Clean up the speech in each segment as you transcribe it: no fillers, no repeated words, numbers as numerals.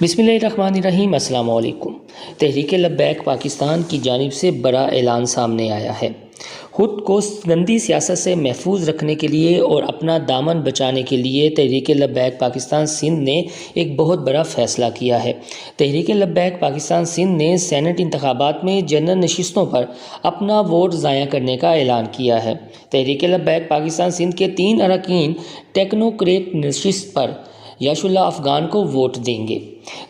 بسم اللہ الرحمن الرحیم۔ السلام علیکم۔ تحریک لبیک پاکستان کی جانب سے بڑا اعلان سامنے آیا ہے۔ خود کو گندی سیاست سے محفوظ رکھنے کے لیے اور اپنا دامن بچانے کے لیے تحریک لبیک پاکستان سندھ نے ایک بہت بڑا فیصلہ کیا ہے۔ تحریک لبیک پاکستان سندھ نے سینٹ انتخابات میں جنرل نشستوں پر اپنا ووٹ ضائع کرنے کا اعلان کیا ہے۔ تحریک لبیک پاکستان سندھ کے 3 اراکین ٹیکنوکریٹ نشست پر یش اللہ افغان کو ووٹ دیں گے۔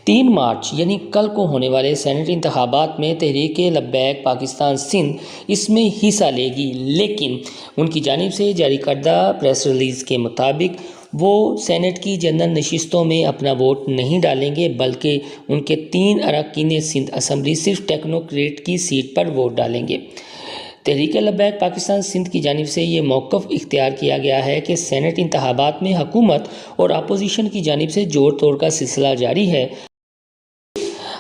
3 مارچ یعنی کل کو ہونے والے سینٹ انتخابات میں تحریک لبیک پاکستان سندھ اس میں حصہ لے گی، لیکن ان کی جانب سے جاری کردہ پریس ریلیز کے مطابق وہ سینٹ کی جنرل نشستوں میں اپنا ووٹ نہیں ڈالیں گے، بلکہ ان کے 3 اراکین سندھ اسمبلی صرف ٹیکنوکریٹ کی سیٹ پر ووٹ ڈالیں گے۔ تحریک لبیک پاکستان سندھ کی جانب سے یہ موقف اختیار کیا گیا ہے کہ سینٹ انتخابات میں حکومت اور اپوزیشن کی جانب سے جوڑ توڑ کا سلسلہ جاری ہے۔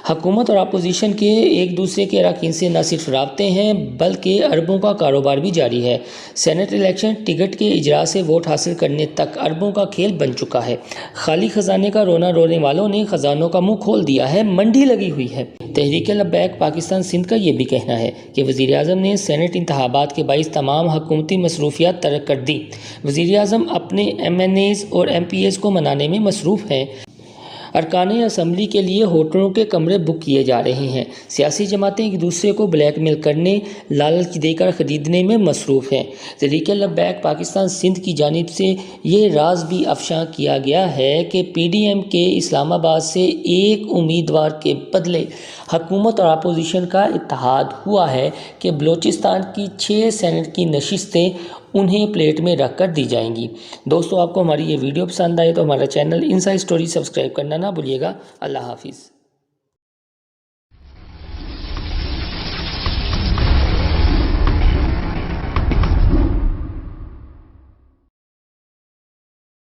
حکومت اور اپوزیشن کے ایک دوسرے کے اراکین سے نہ صرف رابطے ہیں بلکہ اربوں کا کاروبار بھی جاری ہے۔ سینٹ الیکشن ٹکٹ کے اجراء سے ووٹ حاصل کرنے تک اربوں کا کھیل بن چکا ہے۔ خالی خزانے کا رونا رونے والوں نے خزانوں کا منہ کھول دیا ہے، منڈی لگی ہوئی ہے۔ تحریک لبیک پاکستان سندھ کا یہ بھی کہنا ہے کہ وزیر اعظم نے سینٹ انتخابات کے باعث تمام حکومتی مصروفیات ترک کر دیں۔ وزیر اعظم اپنے MNAs اور MPs کو منانے میں مصروف ہیں۔ ارکان اسمبلی کے لیے ہوٹلوں کے کمرے بک کیے جا رہے ہیں۔ سیاسی جماعتیں ایک دوسرے کو بلیک میل کرنے، لالچ دے کر خریدنے میں مصروف ہیں۔ تحریک لبیک پاکستان سندھ کی جانب سے یہ راز بھی افشاں کیا گیا ہے کہ PDM کے اسلام آباد سے ایک امیدوار کے بدلے حکومت اور اپوزیشن کا اتحاد ہوا ہے کہ بلوچستان کی 6 سینٹ کی نشستیں انہیں پلیٹ میں رکھ کر دی جائیں گی۔ دوستو، آپ کو ہماری یہ ویڈیو پسند آئے تو ہمارا چینل انسائیڈ اسٹوری سبسکرائب کرنا نہ بھولیے گا۔ اللہ حافظ۔